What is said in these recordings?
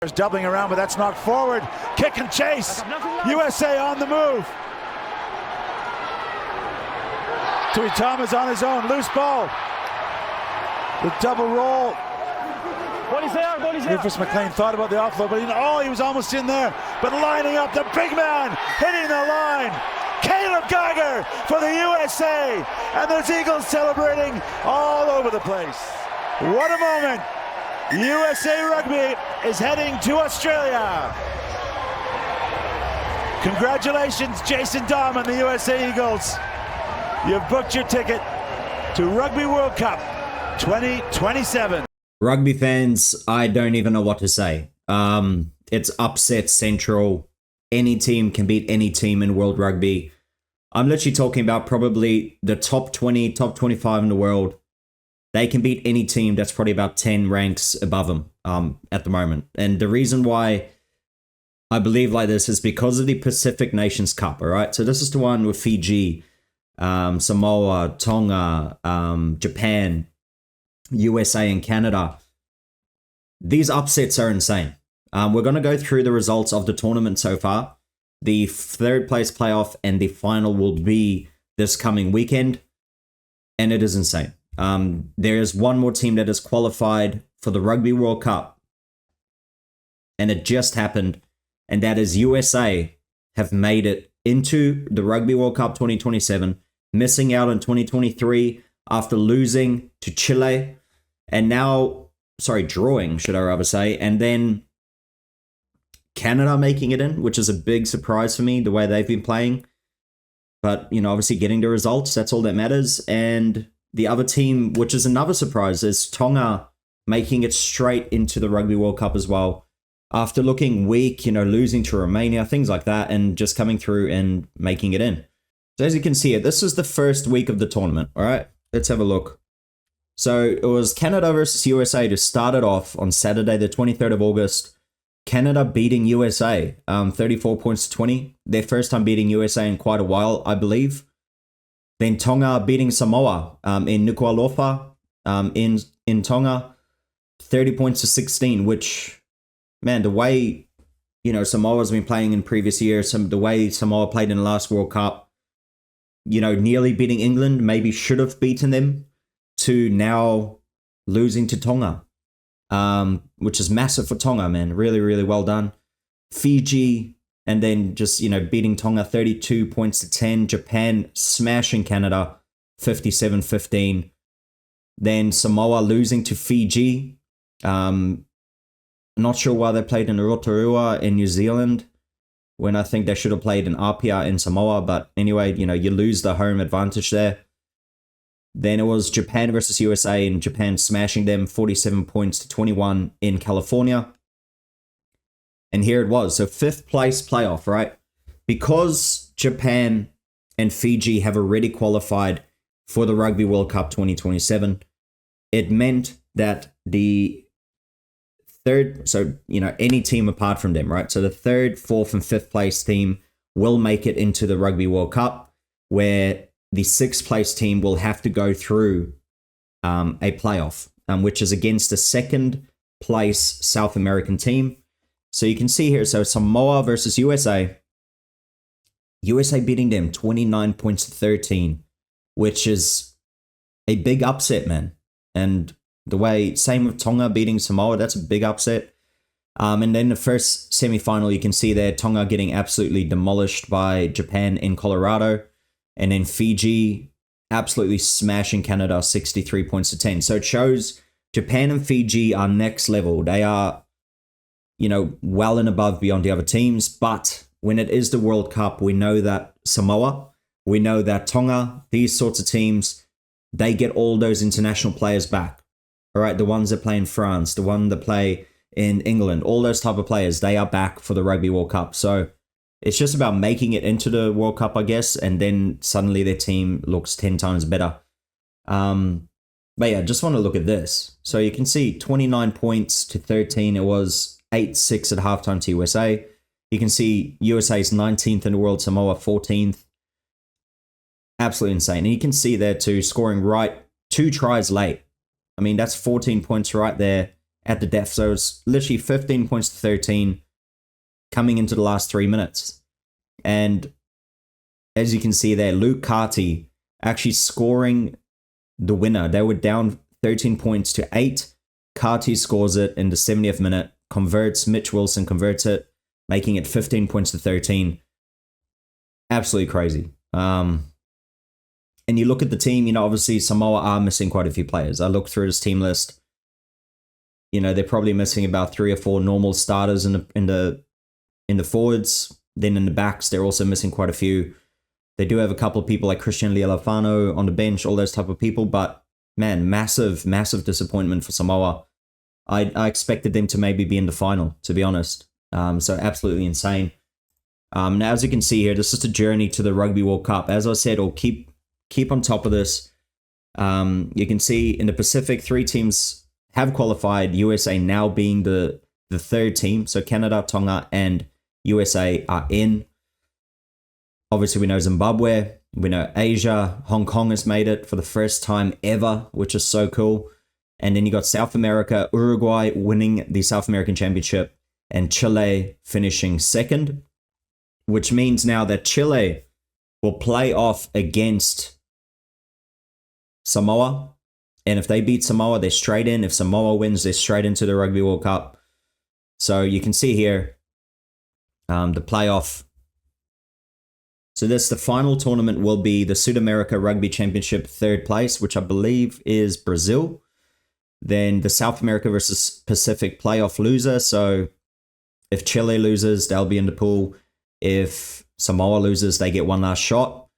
Doubling around, but that's knocked forward. Kick and chase. USA on the move. Tui Thomas on his own. Loose ball. The double roll. Rufus McLean thought about the offload, but he was almost in there. But lining up, the big man hitting the line. Caleb Geiger for the USA. And there's Eagles celebrating all over the place. What a moment. USA Rugby is heading to Australia. Congratulations, Jason Dahm and the USA Eagles. You've booked your ticket to Rugby World Cup 2027. Rugby fans, I don't even know what to say. It's upset central. Any team can beat any team in World Rugby. I'm literally talking about probably the top 20, top 25 in the world. They can beat any team that's probably about 10 ranks above them at the moment. And the reason why I believe like this is because of the Pacific Nations Cup, all right? So this is the one with Fiji, Samoa, Tonga, Japan, USA, and Canada. These upsets are insane. We're going to go through the results of the tournament so far. The third place playoff and the final will be this coming weekend. And it is insane. There is one more team that has qualified for the Rugby World Cup. And it just happened. And that is USA have made it into the Rugby World Cup 2027. Missing out in 2023 after losing to Chile. And now, drawing, should I rather say. And then Canada making it in, which is a big surprise for me, the way they've been playing. But, obviously getting the results, that's all that matters. And the other team, which is another surprise, is Tonga making it straight into the Rugby World Cup as well. After looking weak, losing to Romania, things like that, and just coming through and making it in. So as you can see, this is the first week of the tournament, all right? Let's have a look. So it was Canada versus USA to start it off on Saturday, the 23rd of August. Canada beating USA, 34 points to 20. Their first time beating USA in quite a while, I believe. Then Tonga beating Samoa in Nuku'alofa in Tonga, 30 points to 16, which, man, the way, Samoa's been playing in previous years, the way Samoa played in the last World Cup, nearly beating England, maybe should have beaten them, to now losing to Tonga, which is massive for Tonga, man. Really, really well done. Fiji, and then just, beating Tonga 32 points to 10. Japan smashing Canada 57-15. Then Samoa losing to Fiji. Not sure why they played in Rotorua in New Zealand when I think they should have played in Apia in Samoa. But anyway, you lose the home advantage there. Then it was Japan versus USA, and Japan smashing them 47 points to 21 in California. And here it was. So 5th place playoff, right? Because Japan and Fiji have already qualified for the Rugby World Cup 2027, it meant that the third, any team apart from them, right? So the 3rd, 4th, and 5th place team will make it into the Rugby World Cup, where the 6th place team will have to go through a playoff, which is against a 2nd place South American team. So you can see here, so Samoa versus USA. USA beating them 29 points to 13, which is a big upset, man. And the way, same with Tonga beating Samoa, that's a big upset. And then the first semi-final, you can see there, Tonga getting absolutely demolished by Japan in Colorado. And then Fiji absolutely smashing Canada 63 points to 10. So it shows Japan and Fiji are next level. They are, well and above beyond the other teams. But when it is the World Cup, we know that Samoa, we know that Tonga, these sorts of teams, they get all those international players back. All right, the ones that play in France, the one that play in England, all those type of players, they are back for the Rugby World Cup. So it's just about making it into the World Cup, I guess, and then suddenly their team looks 10 times better. But yeah, just want to look at this. So you can see 29 points to 13. It was 8-6 at halftime to USA. You can see USA's 19th in the world, Samoa 14th. Absolutely insane. And you can see there too, scoring right 2 tries late. I mean, that's 14 points right there at the death. So it's literally 15 points to 13 coming into the last 3 minutes. And as you can see there, Luke Carty actually scoring the winner. They were down 13 points to 8. Carty scores it in the 70th minute, converts, Mitch Wilson converts it, making it 15 points to 13. Absolutely crazy. And you look at the team, obviously Samoa are missing quite a few players. I looked through this team list. They're probably missing about 3 or 4 normal starters in the forwards. Then in the backs, they're also missing quite a few. They do have a couple of people like Christian Lealefano on the bench, all those type of people. But man, massive, massive disappointment for Samoa. I expected them to maybe be in the final, to be honest. So absolutely insane. Now, as you can see here, this is the journey to the Rugby World Cup. As I said, I'll keep on top of this. You can see in the Pacific, 3 teams have qualified, USA now being the 3rd team. So Canada, Tonga, and USA are in. Obviously, we know Zimbabwe, we know Asia, Hong Kong has made it for the first time ever, which is so cool. And then you got South America, Uruguay winning the South American Championship, and Chile finishing 2nd, which means now that Chile will play off against Samoa. And if they beat Samoa, they're straight in. If Samoa wins, they're straight into the Rugby World Cup. So you can see here the playoff. So this, the final tournament will be the Sudamerica Rugby Championship 3rd place, which I believe is Brazil. Then the South America versus Pacific playoff loser. So if Chile loses, they'll be in the pool. If Samoa loses, they get one last shot.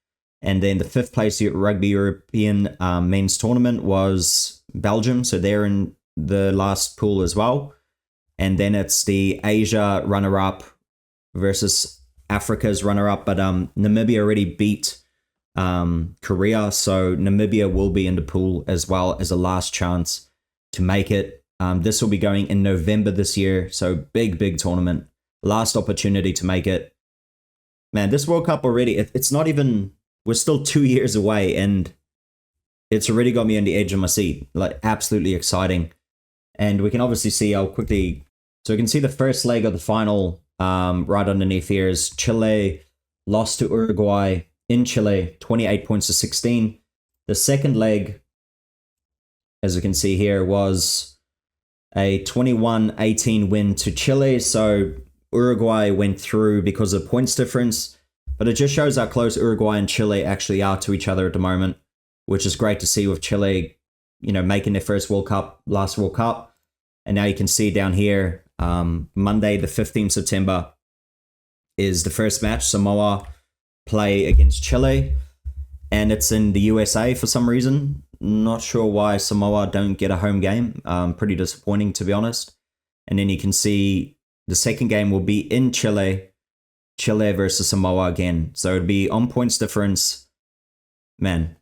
And then the 5th place Rugby European men's tournament was Belgium. So they're in the last pool as well. And then it's the Asia runner-up versus Africa's runner-up. But Namibia already beat Korea. So Namibia will be in the pool as well as a last chance to make it. This will be going in November this year. So big tournament. Last opportunity to make it. Man, this World Cup already, it's not even... We're still 2 years away, and it's already got me on the edge of my seat. Like, absolutely exciting. And we can obviously see how quickly... So we can see the first leg of the final right underneath here is Chile lost to Uruguay in Chile, 28 points to 16. The second leg, as we can see here, was a 21-18 win to Chile. So Uruguay went through because of points difference. But it just shows how close Uruguay and Chile actually are to each other at the moment, which is great to see with Chile, making their first World Cup, last World Cup. And now you can see down here, Monday, the 15th September, is the first match. Samoa play against Chile, and it's in the USA for some reason. Not sure why Samoa don't get a home game. Pretty disappointing, to be honest. And then you can see the second game will be in Chile. Chile versus Samoa again. So it'd be on points difference. Man,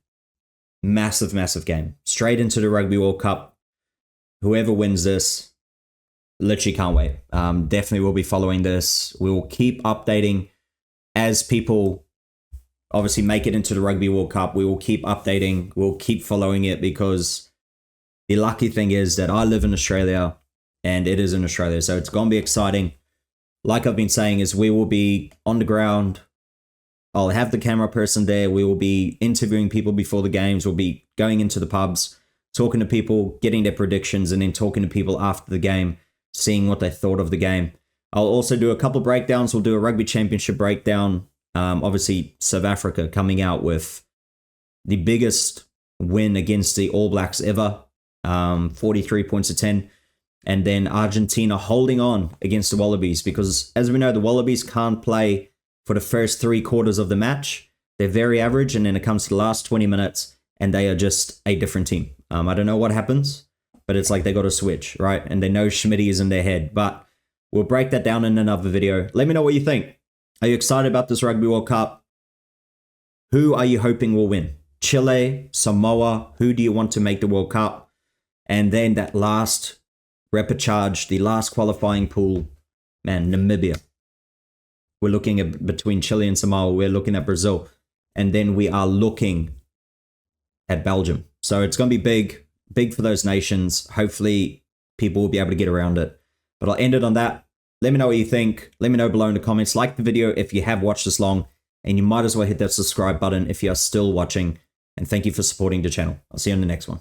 massive game. Straight into the Rugby World Cup. Whoever wins this, literally can't wait. Definitely will be following this. We will keep updating as people obviously make it into the Rugby World Cup. We will keep updating. We'll keep following it, because the lucky thing is that I live in Australia and it is in Australia. So it's going to be exciting. Like I've been saying, is we will be on the ground. I'll have the camera person there. We will be interviewing people before the games. We'll be going into the pubs, talking to people, getting their predictions, and then talking to people after the game, seeing what they thought of the game. I'll also do a couple breakdowns. We'll do a Rugby Championship breakdown. Obviously, South Africa coming out with the biggest win against the All Blacks ever, 43 points to 10. And then Argentina holding on against the Wallabies, because as we know, the Wallabies can't play for the first 3 quarters of the match. They're very average, and then it comes to the last 20 minutes and they are just a different team. I don't know what happens, but it's like they got to switch, right? And they know Schmitty is in their head, but we'll break that down in another video. Let me know what you think. Are you excited about this Rugby World Cup? Who are you hoping will win? Chile, Samoa, who do you want to make the World Cup? And then that last repechage, the last qualifying pool, man, Namibia. We're looking at between Chile and Samoa. We're looking at Brazil. And then we are looking at Belgium. So it's going to be big for those nations. Hopefully people will be able to get around it. But I'll end it on that. Let me know what you think. Let me know below in the comments. Like the video if you have watched this long, and you might as well hit that subscribe button if you are still watching. And thank you for supporting the channel. I'll see you on the next one.